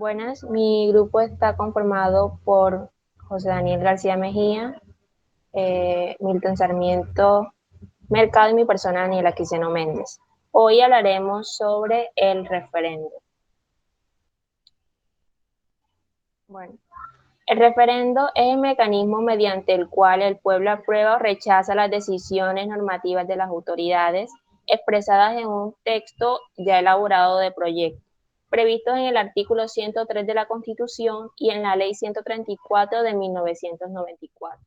Buenas, mi grupo está conformado por José Daniel García Mejía, Milton Sarmiento Mercado y mi persona Daniela Quiseno Méndez. Hoy hablaremos sobre el referendo. Bueno, el referendo es el mecanismo mediante el cual el pueblo aprueba o rechaza las decisiones normativas de las autoridades expresadas en un texto ya elaborado de proyecto, previstos en el artículo 103 de la Constitución y en la Ley 134 de 1994.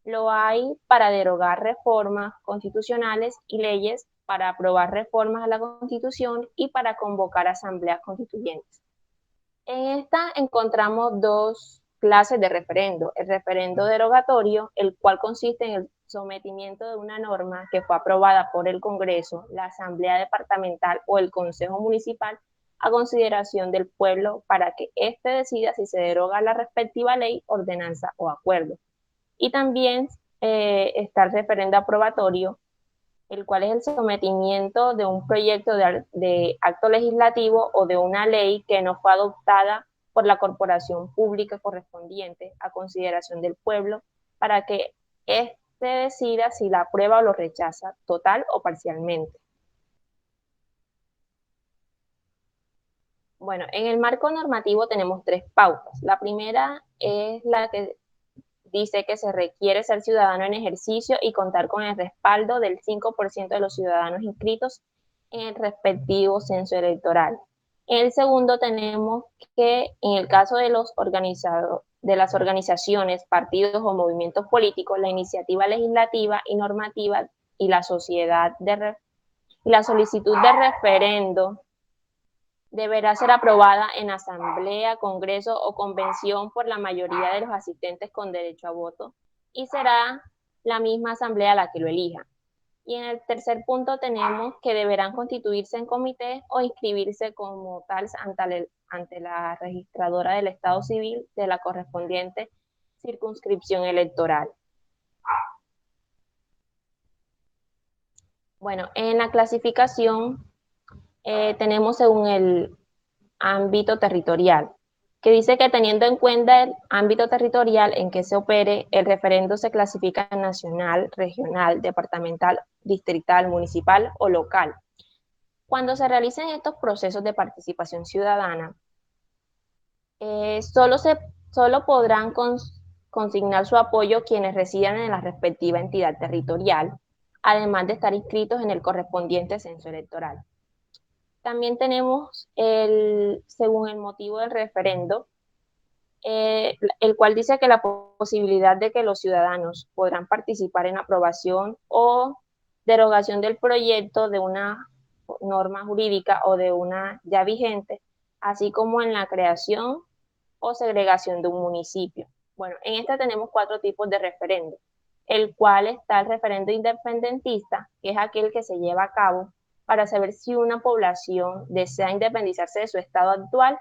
Lo hay para derogar reformas constitucionales y leyes, para aprobar reformas a la Constitución y para convocar asambleas constituyentes. En esta encontramos dos clases de referendo. El referendo derogatorio, el cual consiste en el sometimiento de una norma que fue aprobada por el Congreso, la Asamblea Departamental o el Consejo Municipal a consideración del pueblo para que éste decida si se deroga la respectiva ley, ordenanza o acuerdo. Y también está el referendo aprobatorio, el cual es el sometimiento de un proyecto de acto legislativo o de una ley que no fue adoptada por la corporación pública correspondiente a consideración del pueblo para que éste decida si la aprueba o lo rechaza total o parcialmente. Bueno, en el marco normativo tenemos tres pautas. La primera es la que dice que se requiere ser ciudadano en ejercicio y contar con el respaldo del 5% de los ciudadanos inscritos en el respectivo censo electoral. En el segundo tenemos que en el caso de los organizados, de las organizaciones, partidos o movimientos políticos, la iniciativa legislativa y normativa y la sociedad y la solicitud de referendo deberá ser aprobada en asamblea, congreso o convención por la mayoría de los asistentes con derecho a voto y será la misma asamblea la que lo elija. Y en el tercer punto tenemos que deberán constituirse en comité o inscribirse como tal ante la registradora del Estado Civil de la correspondiente circunscripción electoral. Bueno, en la clasificación tenemos según el ámbito territorial, que dice que teniendo en cuenta el ámbito territorial en que se opere, el referendo se clasifica en nacional, regional, departamental, distrital, municipal o local. Cuando se realicen estos procesos de participación ciudadana, solo podrán consignar su apoyo quienes residan en la respectiva entidad territorial, además de estar inscritos en el correspondiente censo electoral. También tenemos según el motivo del referendo, el cual dice que la posibilidad de que los ciudadanos podrán participar en aprobación o derogación del proyecto de una norma jurídica o de una ya vigente, así como en la creación o segregación de un municipio. Bueno, en esta tenemos cuatro tipos de referendo, el cual está el referendo independentista, que es aquel que se lleva a cabo para saber si una población desea independizarse de su estado actual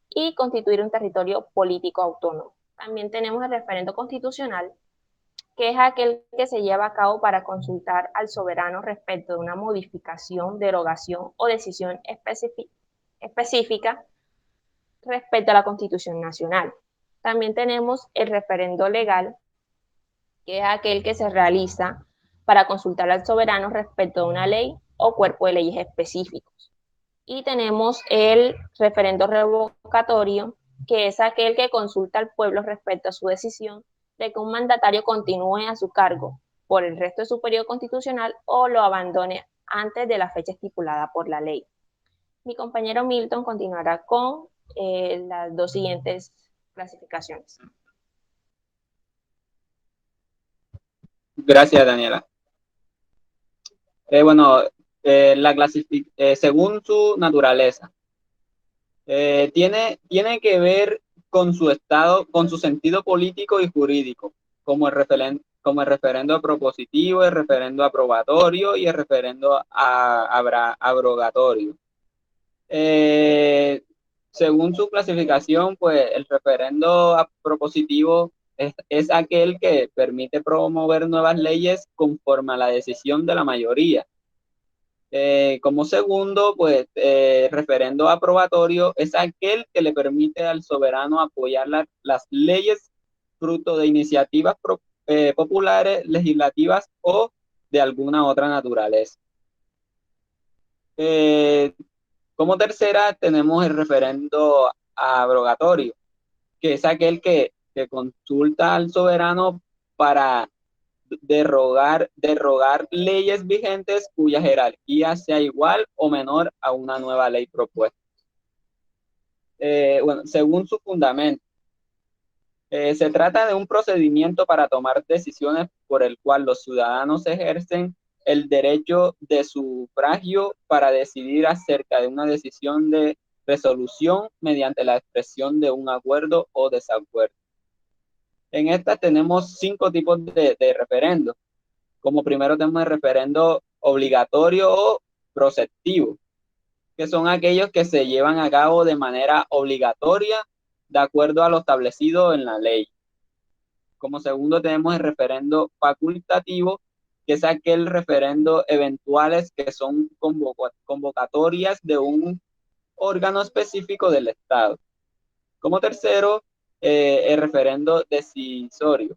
y constituir un territorio político autónomo. También tenemos el referendo constitucional, que es aquel que se lleva a cabo para consultar al soberano respecto de una modificación, derogación o decisión específica respecto a la Constitución Nacional. También tenemos el referendo legal, que es aquel que se realiza para consultar al soberano respecto de una ley o cuerpo de leyes específicos. Y tenemos el referendo revocatorio, que es aquel que consulta al pueblo respecto a su decisión de que un mandatario continúe a su cargo por el resto de su periodo constitucional o lo abandone antes de la fecha estipulada por la ley. Mi compañero Milton continuará con las dos siguientes clasificaciones. Gracias, Daniela. Bueno, según su naturaleza, tiene que ver con su estado, con su sentido político y jurídico, como el referendo propositivo, el referendo aprobatorio y el referendo abrogatorio. Según su clasificación, pues el referendo propositivo es aquel que permite promover nuevas leyes conforme a la decisión de la mayoría. Como segundo, pues referendo aprobatorio es aquel que le permite al soberano apoyar las leyes fruto de iniciativas populares, legislativas o de alguna otra naturaleza. Eh, Como tercera tenemos el referendo abrogatorio, que es aquel que consulta al soberano para derrogar leyes vigentes cuya jerarquía sea igual o menor a una nueva ley propuesta. Bueno, según su fundamento, se trata de un procedimiento para tomar decisiones por el cual los ciudadanos ejercen el derecho de sufragio para decidir acerca de una decisión de resolución mediante la expresión de un acuerdo o desacuerdo. En esta tenemos 5 tipos de referendos. Como primero tenemos el referendo obligatorio o proceptivo, que son aquellos que se llevan a cabo de manera obligatoria de acuerdo a lo establecido en la ley. Como segundo tenemos el referendo facultativo, que es aquel referendo eventuales que son convocatorias de un órgano específico del Estado. Como tercero, el referendo decisorio,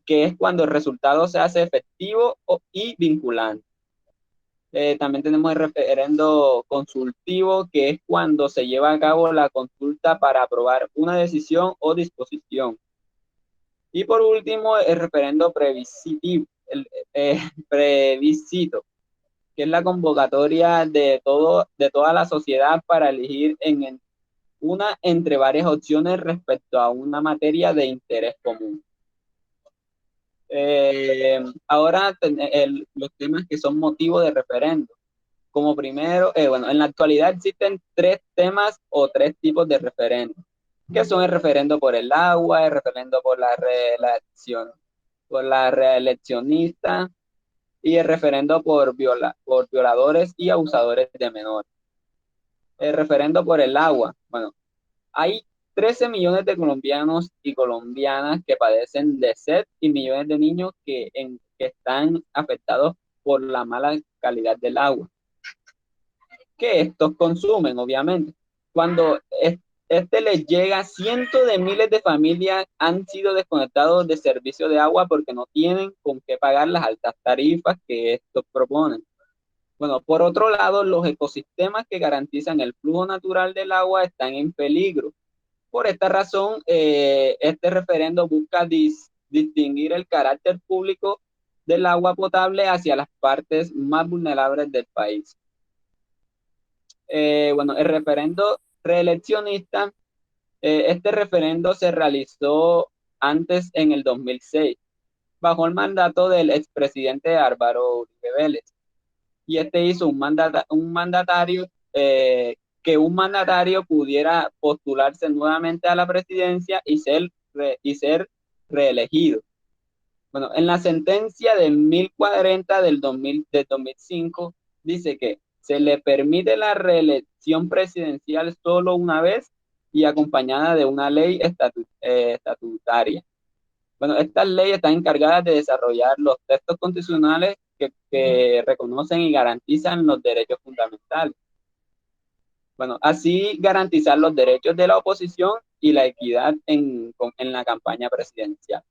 que es cuando el resultado se hace efectivo y vinculante. También tenemos el referendo consultivo, que es cuando se lleva a cabo la consulta para aprobar una decisión o disposición. Y por último, el referendo plebiscito, que es la convocatoria de toda la sociedad para elegir una entre varias opciones respecto a una materia de interés común. Ahora los temas que son motivo de referendo. Como primero, bueno, en la actualidad existen 3 temas o 3 tipos de referendo, que son el referendo por el agua, el referendo por la reeleccionista y el referendo por violadores y abusadores de menores. El referendo por el agua, bueno, hay 13 millones de colombianos y colombianas que padecen de sed y millones de niños que están afectados por la mala calidad del agua que estos consumen, obviamente. Cuando este les llega, cientos de miles de familias han sido desconectados de servicio de agua porque no tienen con qué pagar las altas tarifas que estos proponen. Bueno, por otro lado, los ecosistemas que garantizan el flujo natural del agua están en peligro. Por esta razón, este referendo busca distinguir el carácter público del agua potable hacia las partes más vulnerables del país. Bueno, el referendo reeleccionista, este referendo se realizó antes en el 2006, bajo el mandato del expresidente Álvaro Uribe Vélez. Y este hizo un mandatario que un mandatario pudiera postularse nuevamente a la presidencia y ser reelegido. Bueno, en la sentencia de 1040 del 2005 dice que se le permite la reelección presidencial solo una vez y acompañada de una ley estatutaria. Bueno, estas leyes están encargadas de desarrollar los textos constitucionales que reconocen y garantizan los derechos fundamentales. Bueno, así garantizar los derechos de la oposición y la equidad en la campaña presidencial.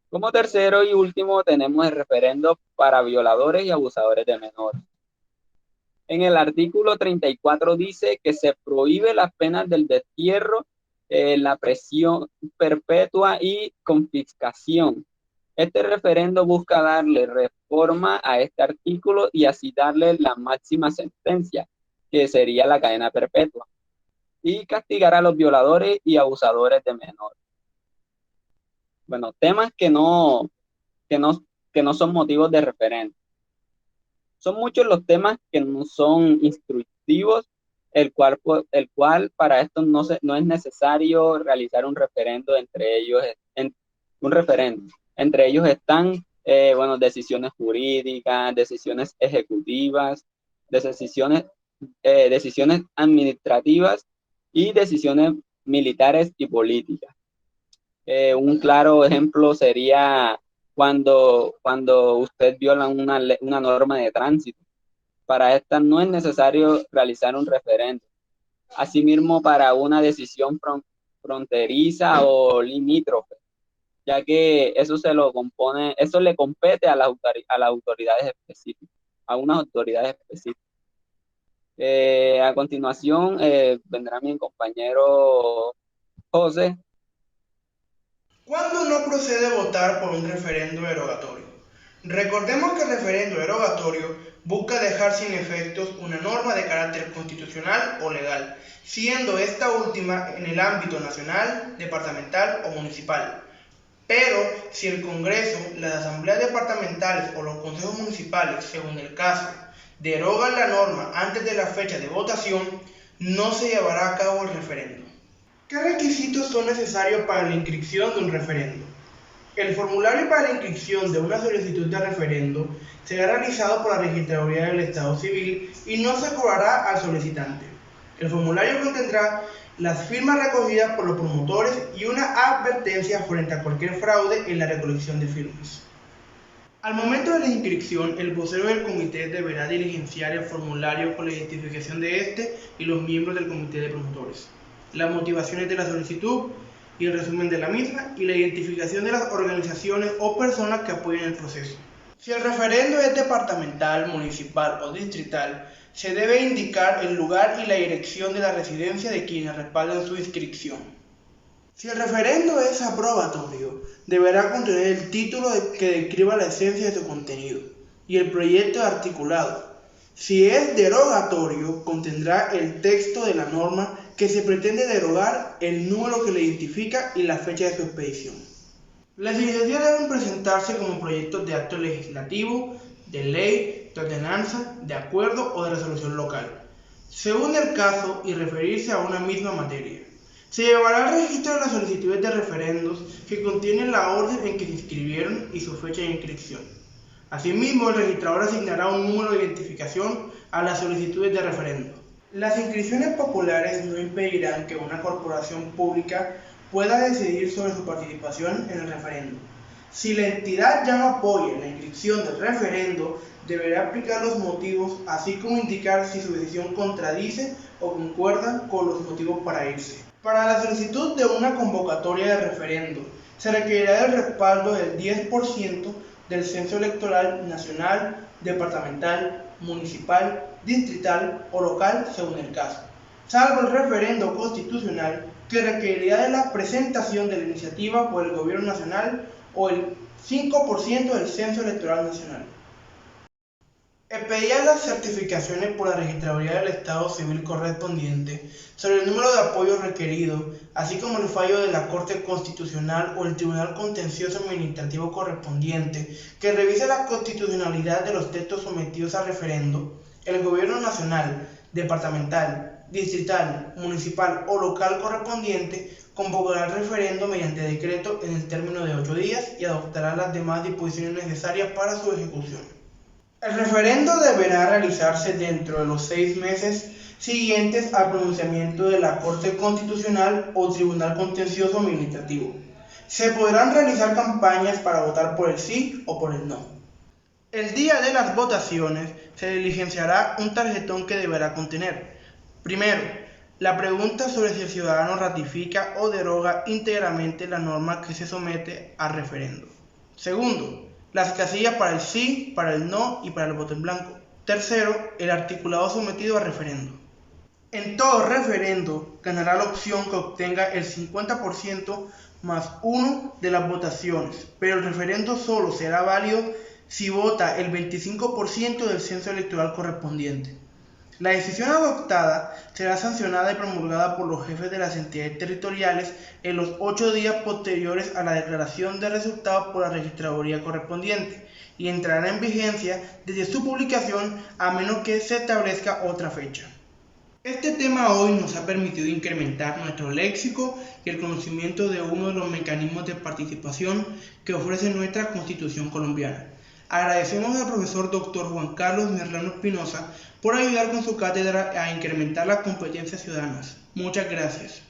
Como tercero y último tenemos el referendo para violadores y abusadores de menores. En el artículo 34 dice que se prohíbe las penas del destierro, la prisión perpetua y confiscación. Este referendo busca darle reforma a este artículo y así darle la máxima sentencia, que sería la cadena perpetua, y castigar a los violadores y abusadores de menores. Bueno, temas que no son motivos de referendo. Son muchos los temas que no son instructivos, el cual para esto no es necesario realizar un referendo entre ellos, un referendo. Entre ellos están, bueno, decisiones jurídicas, decisiones ejecutivas, decisiones administrativas y decisiones militares y políticas. Un claro ejemplo sería cuando usted viola una norma de tránsito. Para esta no es necesario realizar un referendo. Asimismo, para una decisión fronteriza o limítrofe, ya que eso le compete a a las autoridades específicas, a unas autoridades específicas. A continuación, vendrá mi compañero José. ¿Cuándo no procede votar por un referendo derogatorio? Recordemos que el referendo derogatorio busca dejar sin efectos una norma de carácter constitucional o legal, siendo esta última en el ámbito nacional, departamental o municipal. Pero si el Congreso, las asambleas departamentales o los consejos municipales, según el caso, derogan la norma antes de la fecha de votación, no se llevará a cabo el referendo. ¿Qué requisitos son necesarios para la inscripción de un referendo? El formulario para la inscripción de una solicitud de referendo será realizado por la Registraduría del Estado Civil y no se cobrará al solicitante. El formulario contendrá las firmas recogidas por los promotores y una advertencia frente a cualquier fraude en la recolección de firmas. Al momento de la inscripción, el vocero del comité deberá diligenciar el formulario con la identificación de este y los miembros del comité de promotores, las motivaciones de la solicitud y el resumen de la misma y la identificación de las organizaciones o personas que apoyen el proceso. Si el referendo es departamental, municipal o distrital, se debe indicar el lugar y la dirección de la residencia de quienes respaldan su inscripción. Si el referendo es aprobatorio, deberá contener el título que describa la esencia de su contenido y el proyecto de articulado. Si es derogatorio, contendrá el texto de la norma que se pretende derogar, el número que le identifica y la fecha de su expedición. Las iniciativas deben presentarse como proyectos de acto legislativo, de ley, de ordenanza, de acuerdo o de resolución local, según el caso y referirse a una misma materia. Se llevará al registro de las solicitudes de referendos que contienen la orden en que se inscribieron y su fecha de inscripción. Asimismo, el registrador asignará un número de identificación a las solicitudes de referendo. Las inscripciones populares no impedirán que una corporación pública pueda decidir sobre su participación en el referendo. Si la entidad ya no apoya la inscripción del referendo, deberá explicar los motivos, así como indicar si su decisión contradice o concuerda con los motivos para irse. Para la solicitud de una convocatoria de referendo, se requerirá el respaldo del 10% del censo electoral nacional, departamental, municipal, distrital o local según el caso, salvo el referendo constitucional que requerirá de la presentación de la iniciativa por el gobierno nacional o el 5% del censo electoral nacional. Expedirá las certificaciones por la Registraduría del Estado Civil correspondiente sobre el número de apoyos requerido, así como el fallo de la Corte Constitucional o el Tribunal Contencioso Administrativo correspondiente que revise la constitucionalidad de los textos sometidos a referendo. El Gobierno nacional, departamental, distrital, municipal o local correspondiente convocará el referendo mediante decreto en el término de 8 días y adoptará las demás disposiciones necesarias para su ejecución. El referendo deberá realizarse dentro de los 6 meses siguientes al pronunciamiento de la Corte Constitucional o Tribunal Contencioso Administrativo. Se podrán realizar campañas para votar por el sí o por el no. El día de las votaciones se diligenciará un tarjetón que deberá contener, primero, la pregunta sobre si el ciudadano ratifica o deroga íntegramente la norma que se somete a referendo. Segundo, las casillas para el sí, para el no y para el voto en blanco. Tercero, el articulado sometido a referendo. En todo referendo ganará la opción que obtenga el 50% más 1 de las votaciones, pero el referendo solo será válido si vota el 25% del censo electoral correspondiente. La decisión adoptada será sancionada y promulgada por los jefes de las entidades territoriales en los 8 días posteriores a la declaración de resultados por la registraduría correspondiente y entrará en vigencia desde su publicación a menos que se establezca otra fecha. Este tema hoy nos ha permitido incrementar nuestro léxico y el conocimiento de uno de los mecanismos de participación que ofrece nuestra Constitución colombiana. Agradecemos al profesor Dr. Juan Carlos Merlano Espinosa por ayudar con su cátedra a incrementar las competencias ciudadanas. Muchas gracias.